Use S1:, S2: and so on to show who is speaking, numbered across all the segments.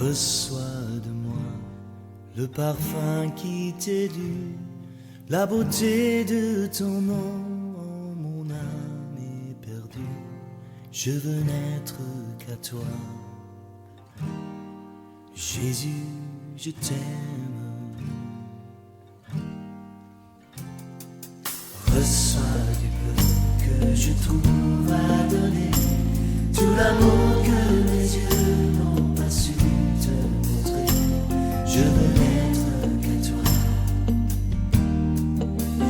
S1: Reçois de moi le parfum qui t'est dû, la beauté de ton nom. Oh, mon âme est perdue, je veux n'être qu'à toi. Jésus, je t'aime. Reçois du peu que je trouve à donner, tout l'amour que mes yeux n'ont pas su te montrer. Je veux n'être qu'à toi.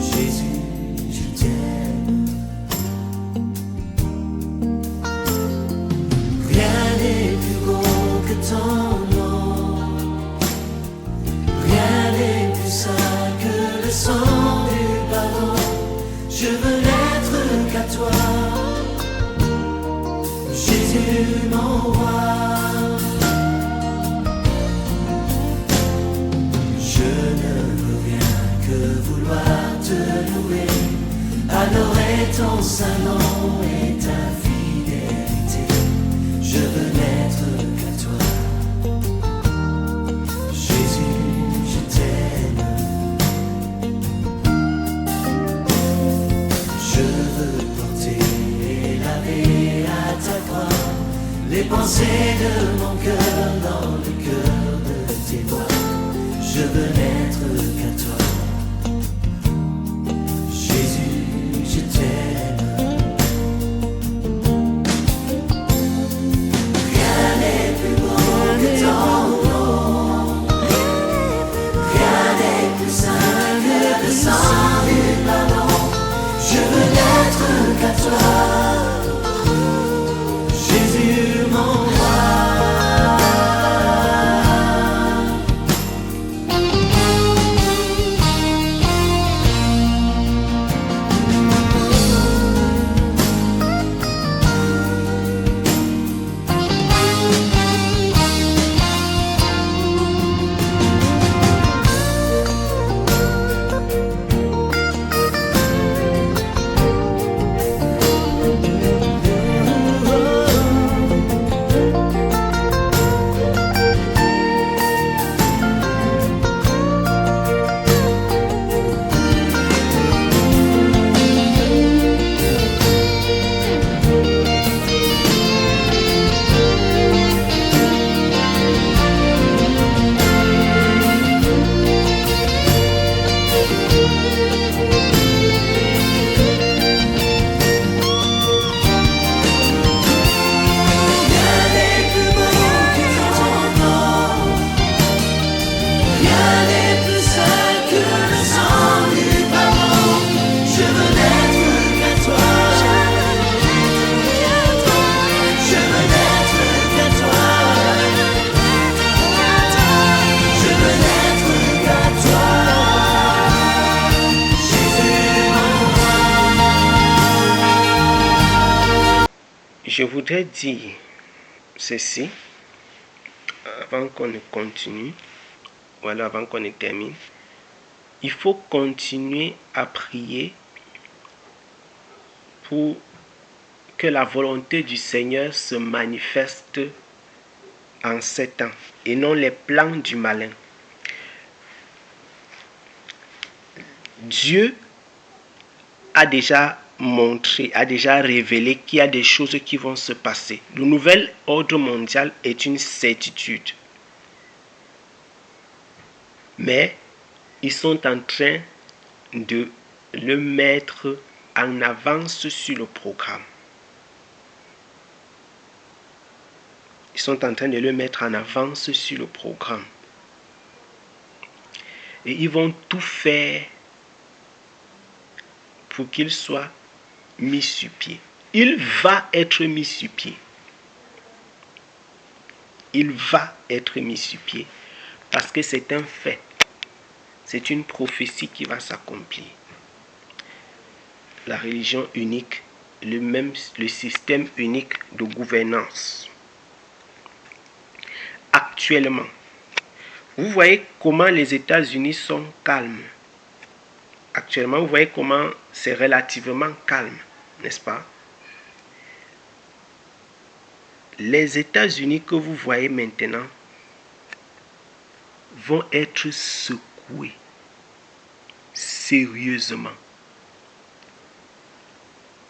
S1: Jésus, je t'aime. Rien n'est plus beau que ton nom, rien n'est plus saint que le sang du pardon. Je veux n'être qu'à toi, Jésus mon roi. Je ne veux rien que vouloir te louer, adorer ton saint nom et ta fidélité. Je veux n'être qu'à toi, Jésus, je t'aime. Je veux porter et laver à ta croix les pensées de mon cœur dans le cœur de tes doigts. Je veux n'être qu'à toi, Jésus, je t'aime. Rien n'est plus beau que ton nom, rien n'est plus saint que le sang du pardon. Je veux n'être qu'à toi, Jésus mon roi.
S2: Je voudrais dire ceci avant qu'on ne continue, ou alors avant qu'on ne termine. Il faut continuer à prier pour que la volonté du Seigneur se manifeste en ces temps et non les plans du malin. Dieu a déjà montré, a déjà révélé qu'il y a des choses qui vont se passer. Le nouvel ordre mondial est une certitude. Mais ils sont en train de le mettre en avance sur le programme. Ils sont en train de le mettre en avance sur le programme. Et ils vont tout faire pour qu'il soit mis sur pied. Il va être mis sur pied. Il va être mis sur pied parce que c'est un fait. C'est une prophétie qui va s'accomplir. La religion unique, le système unique de gouvernance. Actuellement, vous voyez comment les États-Unis sont calmes. Actuellement, vous voyez comment c'est relativement calme, n'est-ce pas? Les États-Unis que vous voyez maintenant vont être secoués sérieusement.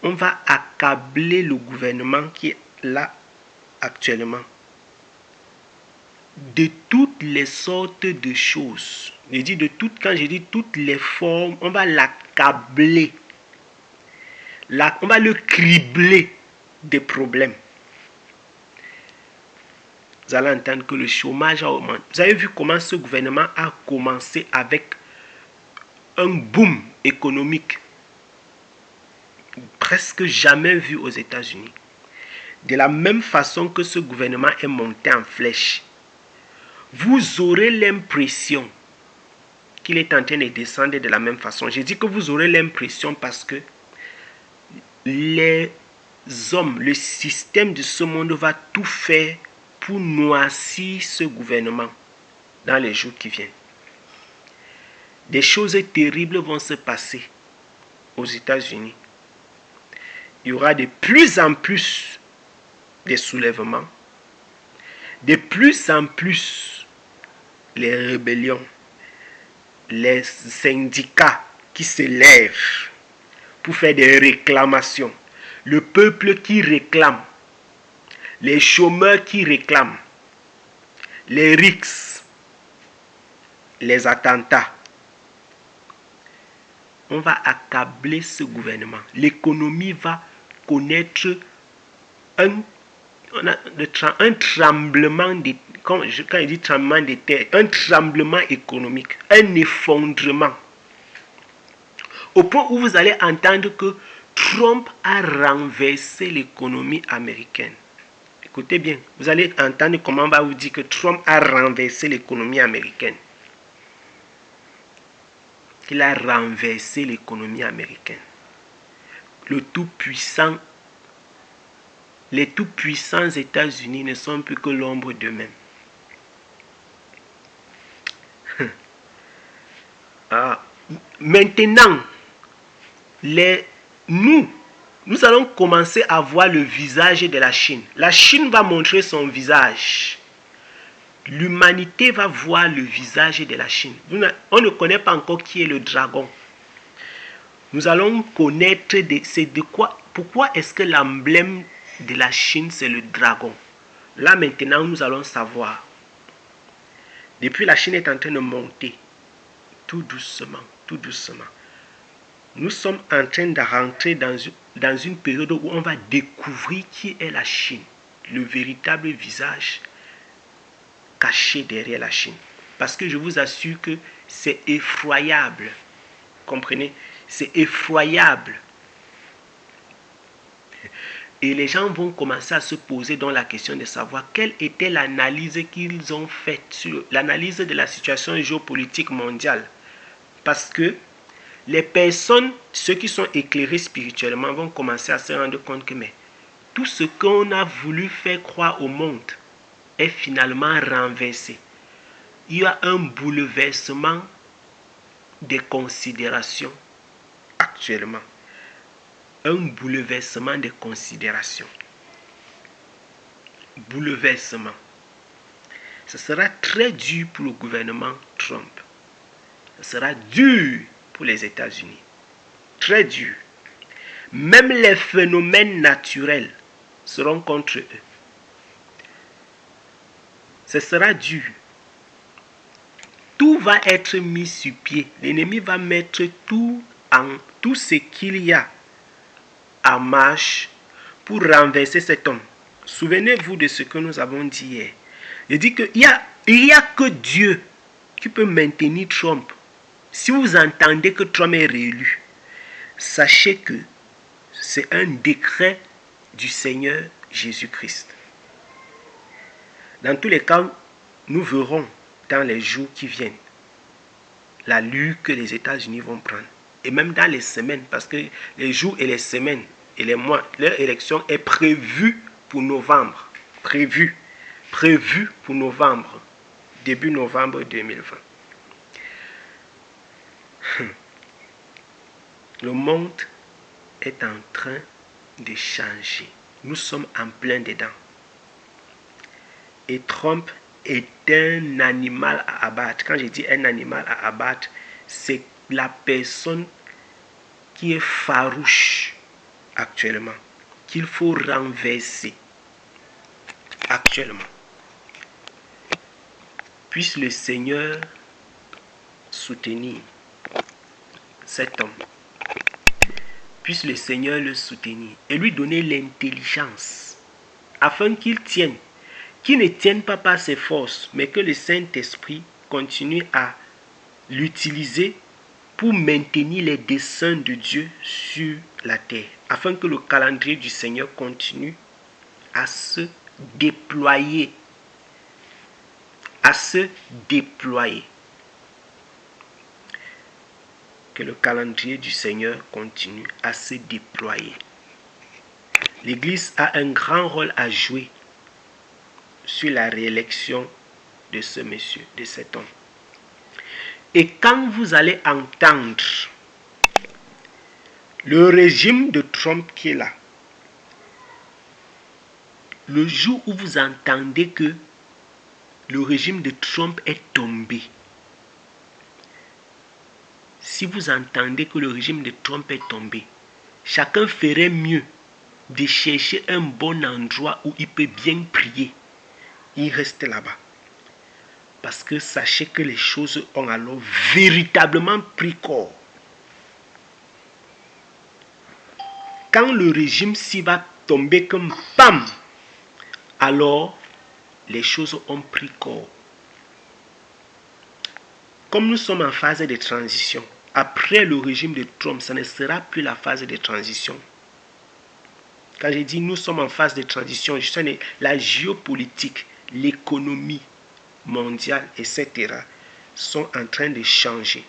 S2: On va accabler le gouvernement qui est là actuellement de toutes les sortes de choses. Quand je dis toutes les formes, on va l'accabler. On va le cribler des problèmes. Vous allez entendre que le chômage a augmenté. Vous avez vu comment ce gouvernement a commencé avec un boom économique presque jamais vu aux États-Unis. De la même façon que ce gouvernement est monté en flèche, vous aurez l'impression qu'il est en train de descendre de la même façon. Je dis que vous aurez l'impression parce que les hommes, le système de ce monde va tout faire pour noircir ce gouvernement dans les jours qui viennent. Des choses terribles vont se passer aux États-Unis. Il y aura de plus en plus de soulèvements, de plus en plus les rébellions, les syndicats qui se lèvent pour faire des réclamations, le peuple qui réclame, les chômeurs qui réclament, les rixes, les attentats. On va accabler ce gouvernement. L'économie va connaître un tremblement de terre. Quand je dis tremblement de terre, un tremblement économique, un effondrement. Au point où vous allez entendre que Trump a renversé l'économie américaine. Écoutez bien, vous allez entendre comment on va vous dire que Trump a renversé l'économie américaine. Il a renversé l'économie américaine. Les tout-puissants États-Unis ne sont plus que l'ombre d'eux-mêmes. Maintenant, nous allons commencer à voir le visage de la Chine. La Chine va montrer son visage. L'humanité va voir le visage de la Chine. On ne connaît pas encore qui est le dragon. Nous allons connaître pourquoi est-ce que l'emblème de la Chine c'est le dragon. Là maintenant nous allons savoir. Depuis la Chine est en train de monter. Tout doucement, tout doucement. Nous sommes en train de rentrer dans une période où on va découvrir qui est la Chine. Le véritable visage caché derrière la Chine. Parce que je vous assure que c'est effroyable. Comprenez? C'est effroyable. Et les gens vont commencer à se poser dans la question de savoir quelle était l'analyse qu'ils ont faite sur l'analyse de la situation géopolitique mondiale. Parce que les personnes, ceux qui sont éclairés spirituellement, vont commencer à se rendre compte que tout ce qu'on a voulu faire croire au monde est finalement renversé. Il y a un bouleversement des considérations actuellement. Un bouleversement des considérations. Bouleversement. Ce sera très dur pour le gouvernement Trump. Ce sera dur pour les États-Unis. Très dur. Même les phénomènes naturels seront contre eux. Ce sera dur. Tout va être mis sur pied. L'ennemi va mettre tout ce qu'il y a en marche pour renverser cet homme. Souvenez-vous de ce que nous avons dit hier. Je dis qu'il n'y a que Dieu qui peut maintenir Trump. Si vous entendez que Trump est réélu, sachez que c'est un décret du Seigneur Jésus-Christ. Dans tous les cas, nous verrons dans les jours qui viennent l'allure que les États-Unis vont prendre. Et même dans les semaines, parce que les jours et les semaines et les mois, leur élection est prévue pour novembre. Prévue pour novembre. Début novembre 2020. Le monde est en train de changer. Nous sommes en plein dedans. Et Trump est un animal à abattre. Quand je dis un animal à abattre, c'est la personne qui est farouche actuellement, qu'il faut renverser actuellement. Puisse le Seigneur soutenir cet homme. Puisse le Seigneur le soutenir et lui donner l'intelligence afin qu'il tienne, qu'il ne tienne pas par ses forces, mais que le Saint-Esprit continue à l'utiliser pour maintenir les desseins de Dieu sur la terre, afin que le calendrier du Seigneur continue à se déployer. Que le calendrier du Seigneur continue à se déployer. L'Église a un grand rôle à jouer sur la réélection de ce monsieur, de cet homme. Et quand vous allez entendre le régime de Trump qui est là, le jour où vous entendez que le régime de Trump est tombé, si vous entendez que le régime de Trump est tombé, chacun ferait mieux de chercher un bon endroit où il peut bien prier. Il reste là-bas. Parce que sachez que les choses ont alors véritablement pris corps. Quand le régime s'y va tomber comme PAM, alors les choses ont pris corps. Comme nous sommes en phase de transition, après le régime de Trump, ça ne sera plus la phase de transition. Quand je dis nous sommes en phase de transition, je sais la géopolitique, l'économie mondiale, etc. sont en train de changer.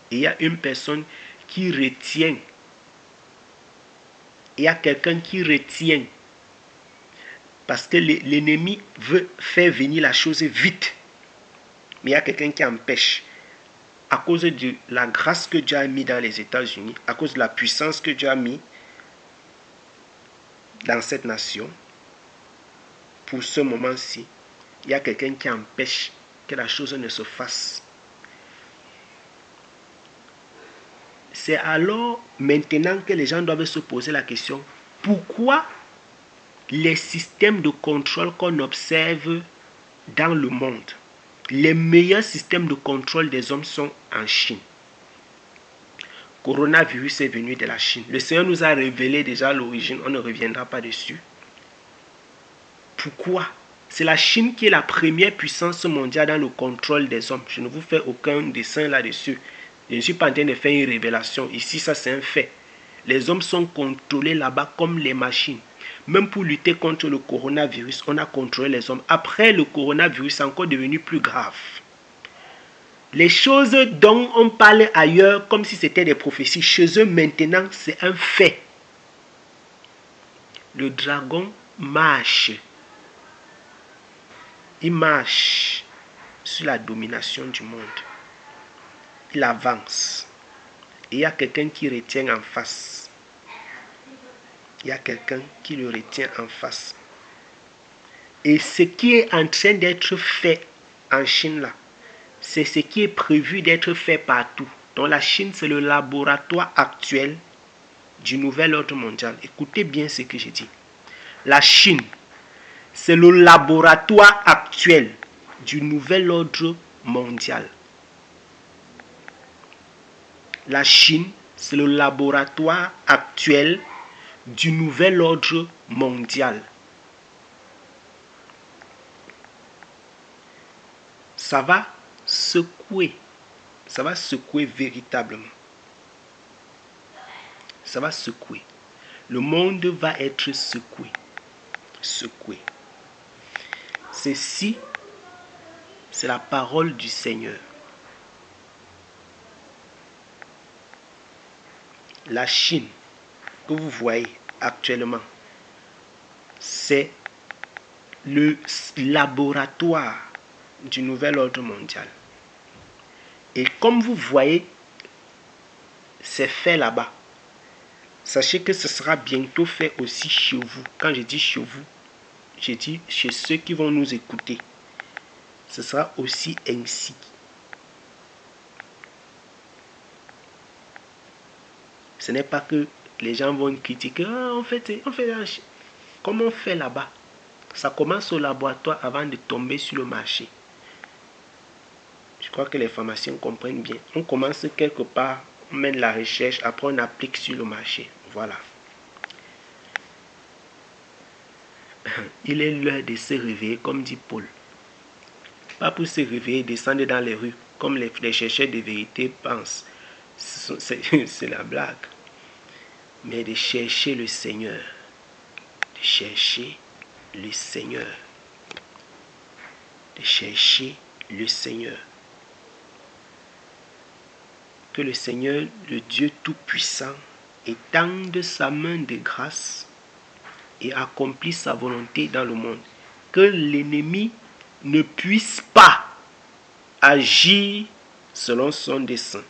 S2: Et il y a une personne qui retient. Il y a quelqu'un qui retient. Parce que l'ennemi veut faire venir la chose vite. Mais il y a quelqu'un qui empêche. À cause de la grâce que Dieu a mis dans les États-Unis, à cause de la puissance que Dieu a mis dans cette nation, pour ce moment-ci, il y a quelqu'un qui empêche que la chose ne se fasse. C'est alors maintenant que les gens doivent se poser la question, pourquoi les systèmes de contrôle qu'on observe dans le monde, les meilleurs systèmes de contrôle des hommes sont en Chine. Coronavirus est venu de la Chine. Le Seigneur nous a révélé déjà l'origine, on ne reviendra pas dessus. Pourquoi? C'est la Chine qui est la première puissance mondiale dans le contrôle des hommes. Je ne vous fais aucun dessin là-dessus. Je ne suis pas en train de faire une révélation. Ici, ça c'est un fait. Les hommes sont contrôlés là-bas comme les machines. Même pour lutter contre le coronavirus, on a contrôlé les hommes. Après le coronavirus, c'est encore devenu plus grave. Les choses dont on parle ailleurs comme si c'était des prophéties, chez eux maintenant, c'est un fait. Le dragon marche. Il marche sur la domination du monde. Il avance. Et il y a quelqu'un qui retient en face. Il y a quelqu'un qui le retient en face. Et ce qui est en train d'être fait en Chine là, c'est ce qui est prévu d'être fait partout. Donc la Chine, c'est le laboratoire actuel du nouvel ordre mondial. Écoutez bien ce que je dis. La Chine, c'est le laboratoire actuel du nouvel ordre mondial. La Chine, c'est le laboratoire actuel du nouvel ordre mondial. Ça va secouer véritablement. Ça va secouer. Le monde va être secoué. Ceci, c'est la parole du Seigneur. La Chine que vous voyez actuellement, c'est le laboratoire du nouvel ordre mondial. Et comme vous voyez, c'est fait là-bas. Sachez que ce sera bientôt fait aussi chez vous. Quand je dis chez vous, je dis chez ceux qui vont nous écouter. ce sera aussi ainsi. Ce n'est pas que les gens vont critiquer, comment on fait là-bas. Ça commence au laboratoire avant de tomber sur le marché. Je crois que les pharmaciens comprennent bien. On commence quelque part, on mène la recherche, après on applique sur le marché. Voilà. Il est l'heure de se réveiller, comme dit Paul. Pas pour se réveiller, descendre dans les rues, comme les chercheurs de vérité pensent. C'est la blague. Mais de chercher le Seigneur. De chercher le Seigneur. De chercher le Seigneur. Que le Seigneur, le Dieu Tout-Puissant, étende sa main de grâce et accomplisse sa volonté dans le monde. Que l'ennemi ne puisse pas agir selon son dessein.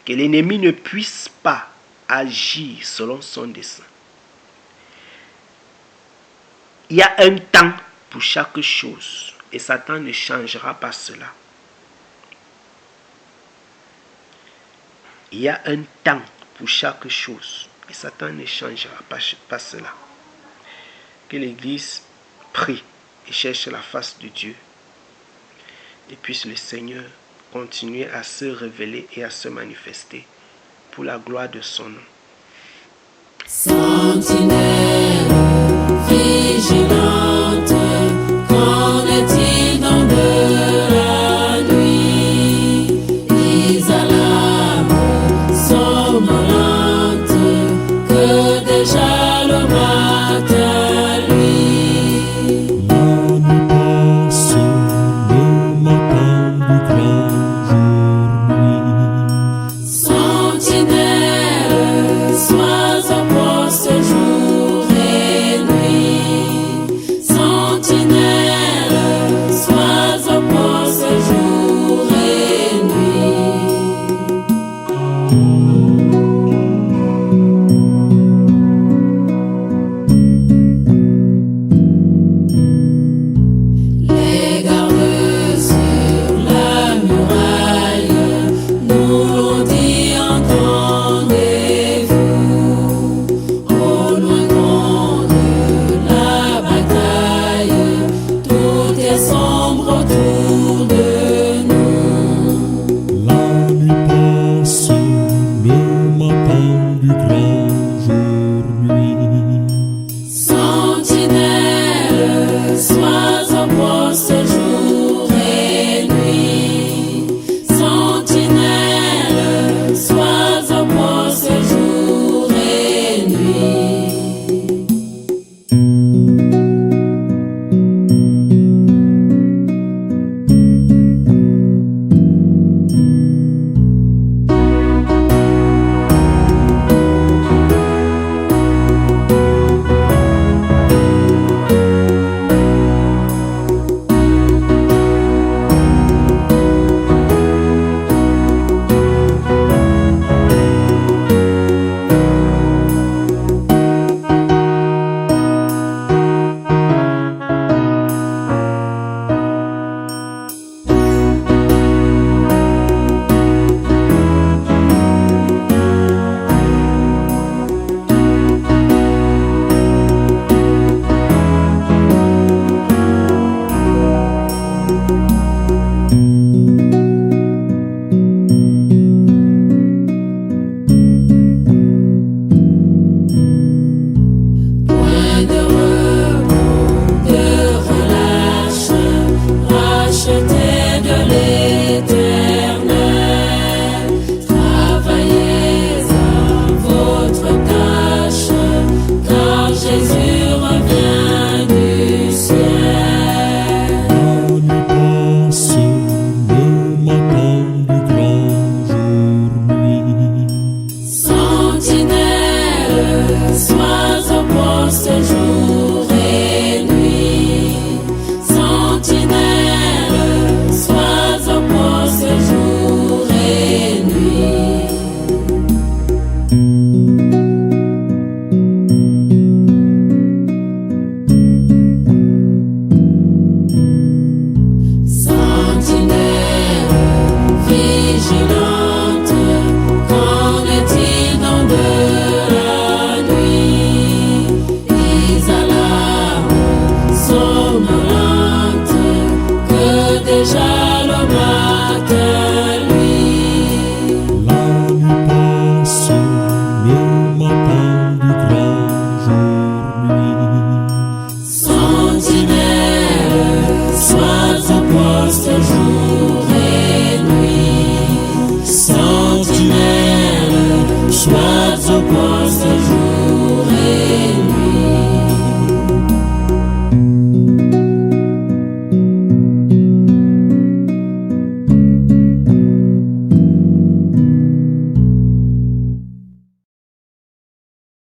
S2: Que l'ennemi ne puisse pas agir selon son dessein. Il y a un temps pour chaque chose et Satan ne changera pas cela. Il y a un temps pour chaque chose et Satan ne changera pas cela. Que l'Église prie et cherche la face de Dieu et puisse le Seigneur continuer à se révéler et à se manifester pour la gloire de son nom.
S3: Sentinelle, vigile.